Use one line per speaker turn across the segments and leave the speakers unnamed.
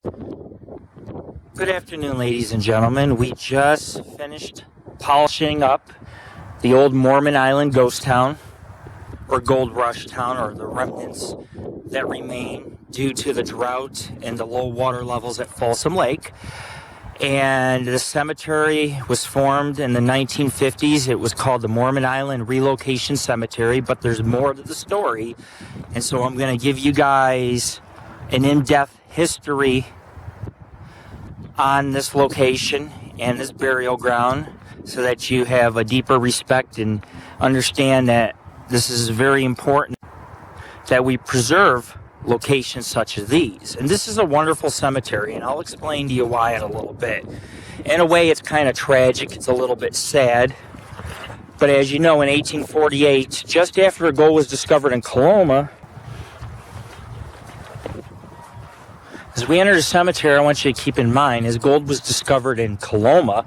Good afternoon, ladies and gentlemen. We just finished polishing up the old Mormon Island ghost town, or gold rush town, or the remnants that remain due to the drought and the low water levels at Folsom Lake. And the cemetery was formed in the 1950s. It was called the Mormon Island Relocation Cemetery, but there's more to the story. And so I'm going to give you guys an in-depth history on this location and this burial ground so that you have a deeper respect and understand that this is very important that we preserve locations such as these. And this is a wonderful cemetery, and I'll explain to you why in a little bit. In a way, it's kind of tragic. It's a little bit sad. But as you know, in 1848, just after gold was discovered in Coloma, as we enter the cemetery, I want you to keep in mind, as gold was discovered in Coloma,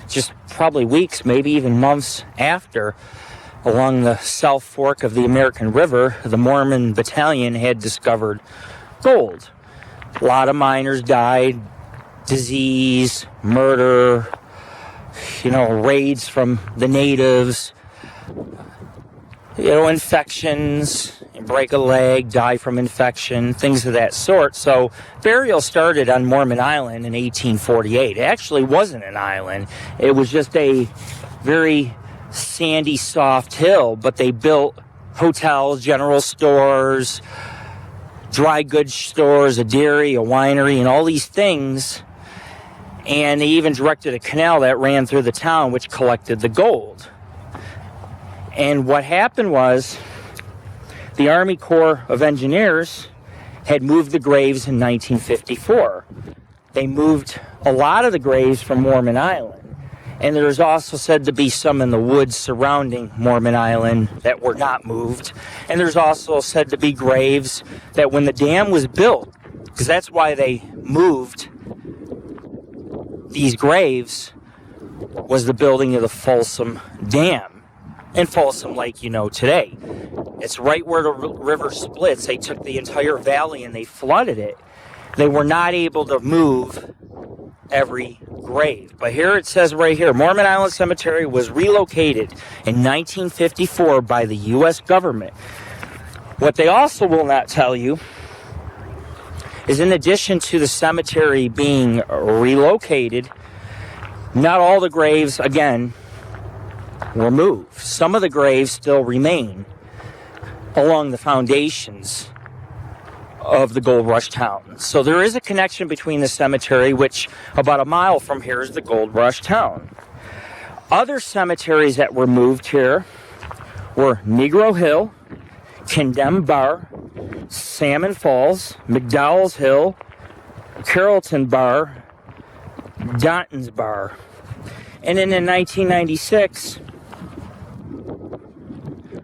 just probably weeks, maybe even months after, along the South Fork of the American River, the Mormon battalion had discovered gold. A lot of miners died, disease, murder, raids from the natives, infections, break a leg, die from infection, things of that sort. So burial started on Mormon Island in 1848. It actually wasn't an island. It was just a very sandy, soft hill, but they built hotels, general stores, dry goods stores, a dairy, a winery, and all these things. And they even directed a canal that ran through the town, which collected the gold. And what happened was, the Army Corps of Engineers had moved the graves in 1954. They moved a lot of the graves from Mormon Island. And there's also said to be some in the woods surrounding Mormon Island that were not moved. And there's also said to be graves that when the dam was built, because that's why they moved these graves, was the building of the Folsom Dam and Folsom Lake today. It's right where the river splits. They took the entire valley and they flooded it. They were not able to move every grave. But here it says right here, Mormon Island Cemetery was relocated in 1954 by the U.S. government. What they also will not tell you is, in addition to the cemetery being relocated, not all the graves, again, were moved. Some of the graves still remain along the foundations of the Gold Rush town. So there is a connection between the cemetery, which about a mile from here is the Gold Rush town. Other cemeteries that were moved here were Negro Hill, Condemned Bar, Salmon Falls, McDowell's Hill, Carrollton Bar, Dolton's Bar. And then in 1996,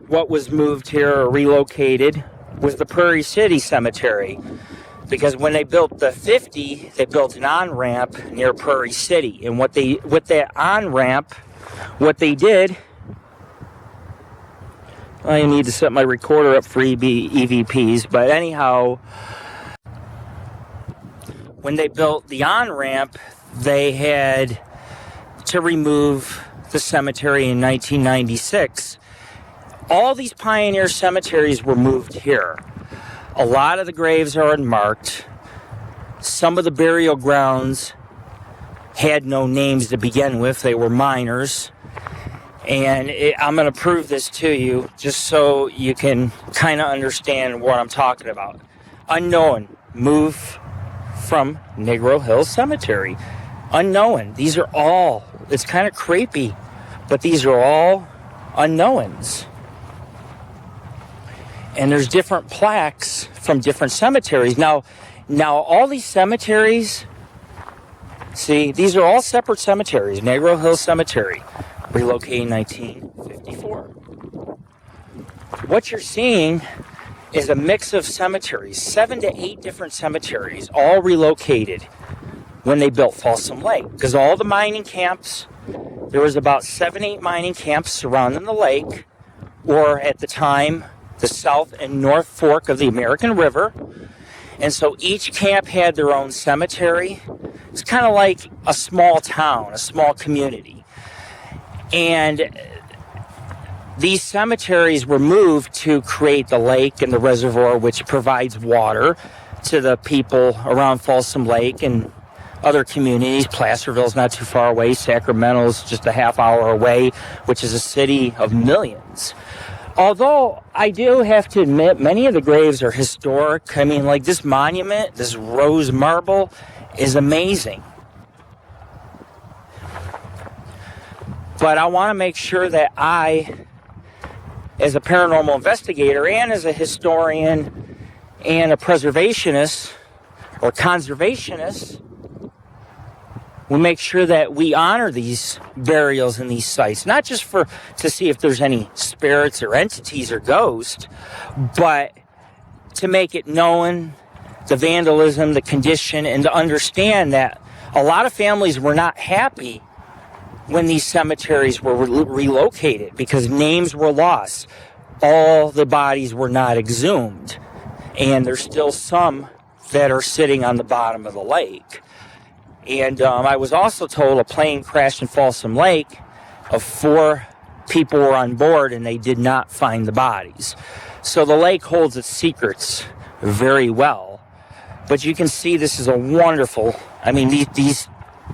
what was moved here or relocated was the Prairie City Cemetery. Because when they built the 50, they built an on-ramp near Prairie City. And with that on-ramp, what they did, I need to set my recorder up for EVPs, but anyhow, when they built the on-ramp, they had to remove the cemetery in 1996. All these pioneer cemeteries were moved here. A lot of the graves are unmarked. Some of the burial grounds had no names to begin with. They were miners. And I'm going to prove this to you just so you can kind of understand what I'm talking about. Unknown, move from Negro Hill Cemetery. Unknown. These are all, it's kind of creepy, but these are all unknowns. And there's different plaques from different cemeteries. Now all these cemeteries, see, these are all separate cemeteries. Negro Hill Cemetery, relocated in 1954. What you're seeing is a mix of cemeteries, 7 to 8 different cemeteries, all relocated when they built Folsom Lake. Because all the mining camps, there was about 7, 8 mining camps surrounding the lake, or at the time, the South and North Fork of the American River. And so each camp had their own cemetery. It's kind of like a small town, a small community. And these cemeteries were moved to create the lake and the reservoir, which provides water to the people around Folsom Lake and other communities. Placerville's not too far away. Sacramento's just a half hour away, which is a city of millions. Although I do have to admit, many of the graves are historic. I mean, like this monument, this rose marble, is amazing. But I want to make sure that I, as a paranormal investigator and as a historian and a preservationist or conservationist, we make sure that we honor these burials and these sites, not just to see if there's any spirits or entities or ghosts, but to make it known, the vandalism, the condition, and to understand that a lot of families were not happy when these cemeteries were relocated because names were lost. All the bodies were not exhumed, and there's still some that are sitting on the bottom of the lake. And I was also told a plane crashed in Folsom Lake. 4 people were on board and they did not find the bodies. So the lake holds its secrets very well. But you can see this is a wonderful, I mean, these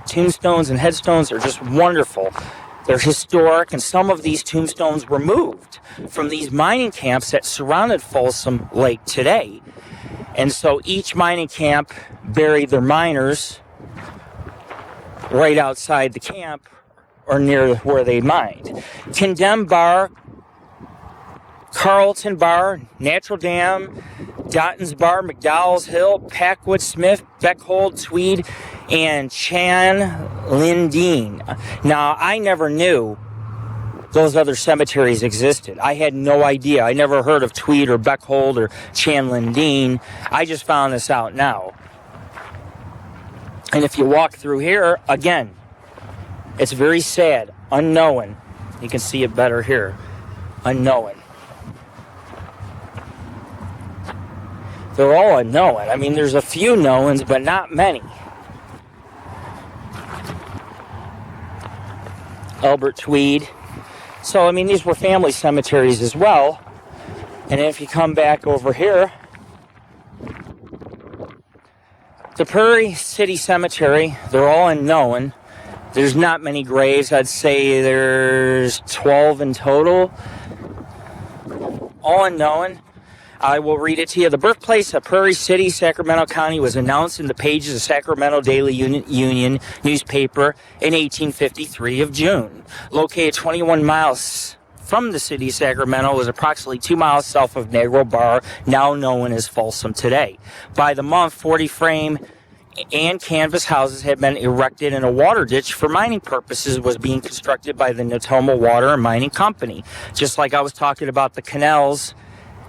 tombstones and headstones are just wonderful. They're historic, and some of these tombstones were moved from these mining camps that surrounded Folsom Lake today. And so each mining camp buried their miners right outside the camp or near where they mined. Condemned Bar, Carrollton Bar, Natural Dam, Dolton's Bar, McDowell's Hill, Packwood Smith, Beckholdt, Tweed, and Lin Din. Now, I never knew those other cemeteries existed. I had no idea. I never heard of Tweed or Beckholdt or Lin Din. I just found this out now. And if you walk through here, again, it's very sad, unknown. You can see it better here, unknown. They're all unknown. I mean, there's a few knowns, but not many. Albert Tweed. So, I mean, these were family cemeteries as well. And if you come back over here, the Prairie City Cemetery, they're all unknown. There's not many graves. I'd say there's 12 in total. All unknown. I will read it to you. The birthplace of Prairie City, Sacramento County was announced in the pages of Sacramento Daily Union newspaper in 1853 of June. Located 21 miles from the city of Sacramento, was approximately 2 miles south of Negro Bar, now known as Folsom today. By the month, 40 frame and canvas houses had been erected, and a water ditch for mining purposes was being constructed by the Natoma Water and Mining Company. Just like I was talking about the canals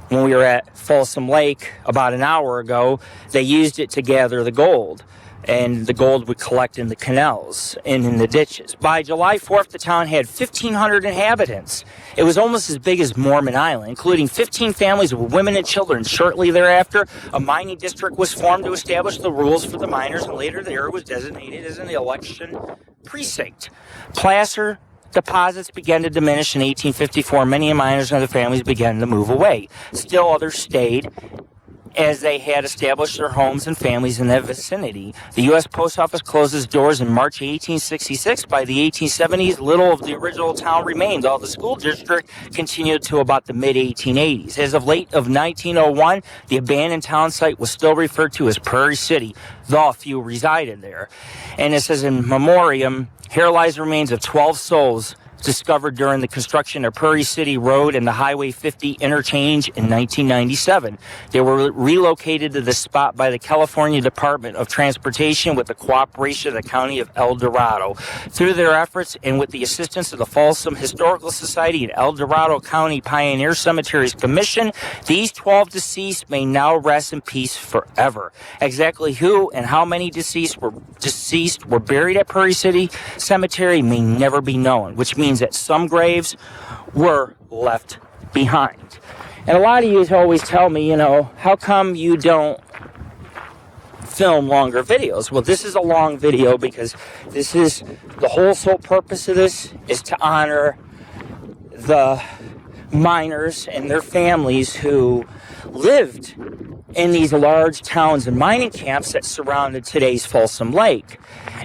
when we were at Folsom Lake about an hour ago, they used it to gather the gold. And the gold would collect in the canals and in the ditches. By July 4th, the town had 1,500 inhabitants. It was almost as big as Mormon Island, including 15 families with women and children. Shortly thereafter, a mining district was formed to establish the rules for the miners, and later the area was designated as an election precinct. Placer deposits began to diminish in 1854. Many miners and other families began to move away. Still others stayed, as they had established their homes and families in that vicinity. The U.S. Post Office closed its doors in March 1866. By the 1870s, little of the original town remained, while the school district continued to about the mid-1880s. As of late of 1901, the abandoned town site was still referred to as Prairie City, though a few resided there. And it says in memoriam, here lies the remains of 12 souls discovered during the construction of Prairie City Road and the Highway 50 interchange in 1997. They were relocated to this spot by the California Department of Transportation with the cooperation of the County of El Dorado. Through their efforts and with the assistance of the Folsom Historical Society and El Dorado County Pioneer Cemeteries Commission, these 12 deceased may now rest in peace forever. Exactly who and how many deceased were buried at Prairie City Cemetery may never be known, which means that some graves were left behind. And a lot of you always tell me, how come you don't film longer videos. Well, this is a long video because this is the whole sole purpose of this is to honor the miners and their families who lived in these large towns and mining camps that surrounded today's Folsom Lake.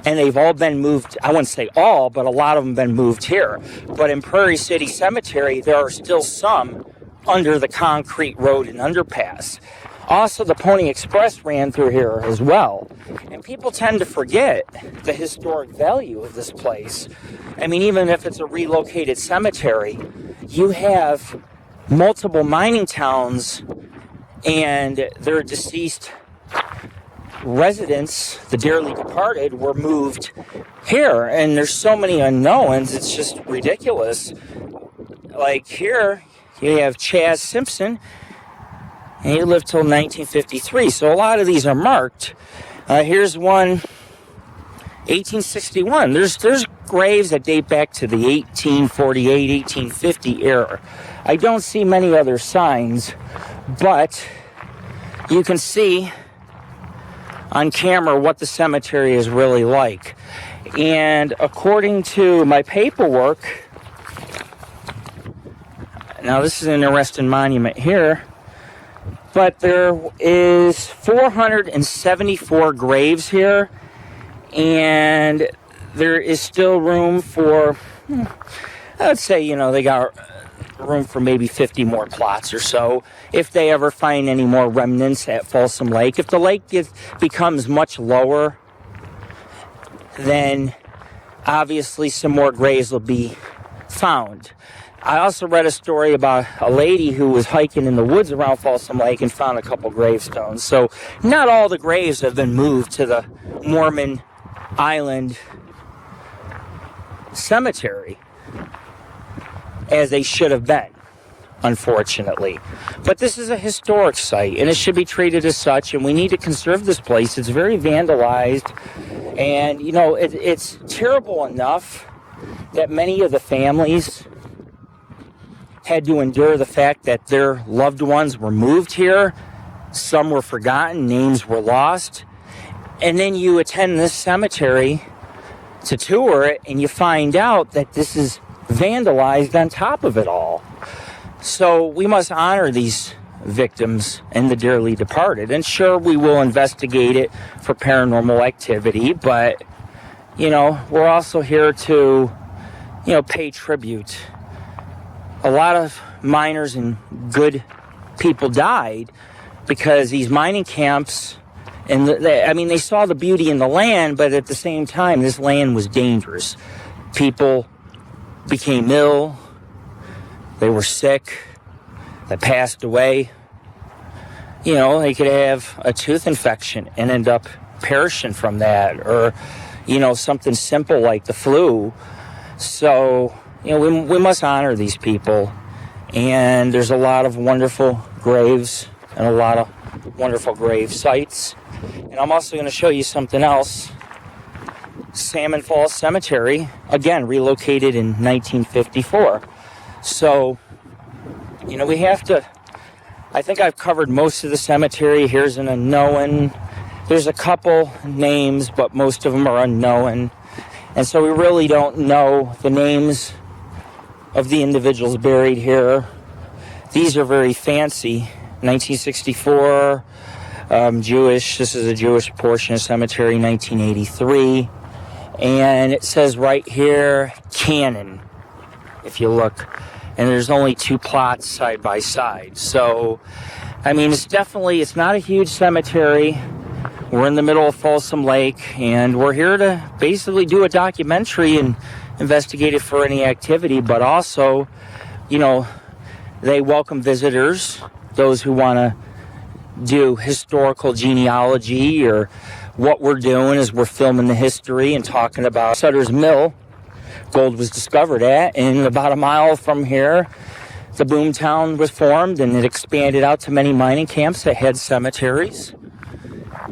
And they've all been moved, I wouldn't say all, but a lot of them been moved here. But in Prairie City Cemetery, there are still some under the concrete road and underpass. Also, the Pony Express ran through here as well. And people tend to forget the historic value of this place. I mean, even if it's a relocated cemetery, you have multiple mining towns and their deceased residents, the dearly departed, were moved here. And there's so many unknowns, it's just ridiculous. Like here, you have Chaz Simpson, and he lived till 1953. So a lot of these are marked. Here's one, 1861. There's graves that date back to the 1848, 1850 era. I don't see many other signs, but you can see on camera what the cemetery is really like. And according to my paperwork, now this is an interesting monument here, but there is 474 graves here, and there is still room for, I would say, they got room for maybe 50 more plots or so if they ever find any more remnants at Folsom Lake. If the lake becomes much lower, then obviously some more graves will be found. I also read a story about a lady who was hiking in the woods around Folsom Lake and found a couple gravestones. So not all the graves have been moved to the Mormon Island Cemetery as they should have been, unfortunately. But this is a historic site, and it should be treated as such, and we need to conserve this place. It's very vandalized, and, it's terrible enough that many of the families had to endure the fact that their loved ones were moved here. Some were forgotten, names were lost. And then you attend this cemetery to tour it, and you find out that this is vandalized on top of it all. So we must honor these victims and the dearly departed. And sure, we will investigate it for paranormal activity, but, we're also here to, pay tribute. A lot of miners and good people died because these mining camps, and they saw the beauty in the land, but at the same time, this land was dangerous. People became ill, they were sick, they passed away. They could have a tooth infection and end up perishing from that, or, something simple like the flu. So, we must honor these people, and there's a lot of wonderful graves and a lot of wonderful grave sites. And I'm also going to show you something else. Salmon Falls Cemetery, again, relocated in 1954. So, we have to, I think I've covered most of the cemetery. Here's an unknown. There's a couple names, but most of them are unknown. And so we really don't know the names of the individuals buried here. These are very fancy. 1964, Jewish. This is a Jewish portion of cemetery, 1983. And it says right here, Cannon, if you look. And there's only 2 plots side by side. So, it's not a huge cemetery. We're in the middle of Folsom Lake, and we're here to basically do a documentary and investigate it for any activity, but also, they welcome visitors, those who want to do historical genealogy, or what we're doing is we're filming the history and talking about Sutter's Mill. Gold was discovered at, and about a mile from here, the boomtown was formed, and it expanded out to many mining camps that had cemeteries.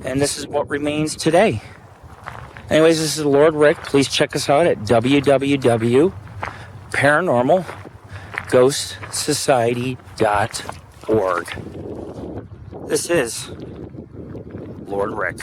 And this is what remains today. Anyways, this is Lord Rick. Please check us out at www.paranormalghostsociety.org. This is Lord Rick.